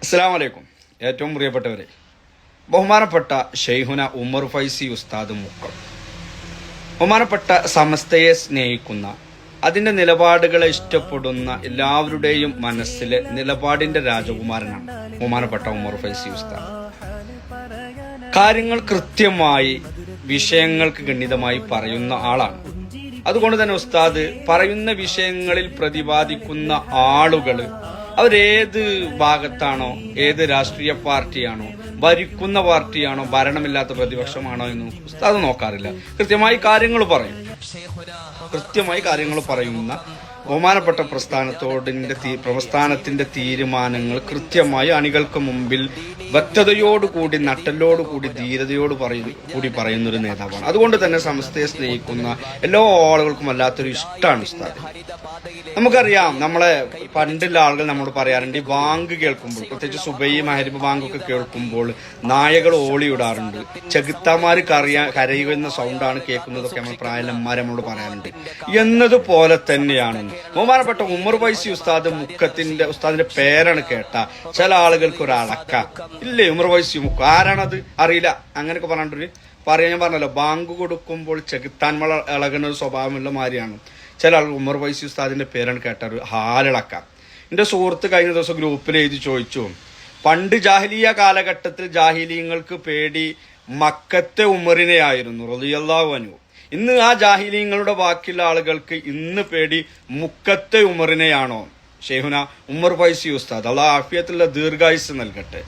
അസ്സലാമു അലൈക്കും. ഏറ്റവും പ്രിയപ്പെട്ടവരെ, ബഹുമാനപ്പെട്ട ഷെയ്ഖുന ഉമർ ഫൈസി ഉസ്താദ് മുക്കം, ബഹുമാനപ്പെട്ട സമസ്തയെ സ്നേഹിക്കുന്ന, അതിന്റെ നിലപാടുകളെ ഇഷ്ടപ്പെടുന്ന എല്ലാവരുടെയും മനസ്സിലെ നിലപാടിന്റെ രാജകുമാരനാണ് ബഹുമാനപ്പെട്ട ഉമർ ഫൈസി ഉസ്താദ്. കാര്യങ്ങൾ കൃത്യമായി വിഷയങ്ങൾക്ക് ഗണ്യതമായി പറയുന്ന ആളാണ്. അതുകൊണ്ട് തന്നെ ഉസ്താദ് പറയുന്ന വിഷയങ്ങളിൽ പ്രതിപാദിക്കുന്ന ആളുകൾ അവരേത് ഭാഗത്താണോ, ഏത് രാഷ്ട്രീയ പാർട്ടിയാണോ, ഭരിക്കുന്ന പാർട്ടിയാണോ, ഭരണമില്ലാത്ത പ്രതിപക്ഷമാണോ എന്ന് ഉസ്താദ് നോക്കാറില്ല. കൃത്യമായി കാര്യങ്ങൾ പറയുന്ന ബഹുമാനപ്പെട്ട പ്രസ്ഥാനത്തിന്റെ തീരുമാനങ്ങൾ കൃത്യമായി അണികൾക്ക് മുമ്പിൽ വ്യക്തതയോടുകൂടി, നട്ടലോടുകൂടി, ധീരതയോട് കൂടി പറയുന്ന ഒരു നേതാവാണ്. അതുകൊണ്ട് തന്നെ സമസ്തയെ സ്നേഹിക്കുന്ന എല്ലാ ആളുകൾക്കും വല്ലാത്തൊരു ഇഷ്ടമാണ് ഉസ്താദ്. നമുക്കറിയാം, നമ്മളെ പണ്ടുള്ള ആളുകൾ നമ്മോട് പറയാറുണ്ട്, ഈ ബാങ്ക് കേൾക്കുമ്പോൾ, പ്രത്യേകിച്ച് സുബൈ മഹരിബ് ബാങ്കൊക്കെ കേൾക്കുമ്പോൾ നായകൾ ഓളിയിടാറുണ്ട്, ചെകുത്താമാര് കരയുന്ന സൗണ്ടാണ് കേൾക്കുന്നതൊക്കെ നമ്മൾ പ്രായന്മാരെ നമ്മളോട് പറയാറുണ്ട്. എന്നതുപോലെ തന്നെയാണ് ബഹുമാനപ്പെട്ട ഉമർ ഫൈസി ഉസ്താദ് ഉസ്താദിന്റെ പേരാണ് കേട്ട ചില ആളുകൾക്ക് ഒരു അളക്ക ഇല്ലേ. ഉമർ ഫൈസി മുക്കം ആരാണത് അറിയില്ല, അങ്ങനെയൊക്കെ ഞാൻ പറഞ്ഞല്ലോ, ബാങ്ക് കൊടുക്കുമ്പോൾ ചെകുത്താൻ ഇളകുന്ന ഒരു സ്വഭാവമുള്ള മാതിരിയാണ് ചില ആളുകൾ ഉമർ ഫൈസി ഉസ്താദിന്റെ പേരാണ് കേട്ട ഒരു ഹാലിളക്കാം. എന്റെ സുഹൃത്ത് കഴിഞ്ഞ ദിവസം ഗ്രൂപ്പിൽ എഴുതി ചോദിച്ചു, പണ്ട് ജാഹിലിയ കാലഘട്ടത്തിൽ ജാഹിലീങ്ങൾക്ക് പേടി മക്കത്തെ ഉമറിനെ ആയിരുന്നു റളിയല്ലാഹു അൻഹു. ഇന്ന് ആ ജാഹിലീങ്ങളുടെ ബാക്കിയുള്ള ആളുകൾക്ക് ഇന്ന് പേടി മുക്കത്തെ ഉമറിനെയാണോ? ഷെയ്ഖുന ഉമർ ഫൈസി ഉസ്താദ്, അള്ളാഹു ആഫിയത്തുള്ള ദീർഘായുസ് നൽകട്ടെ.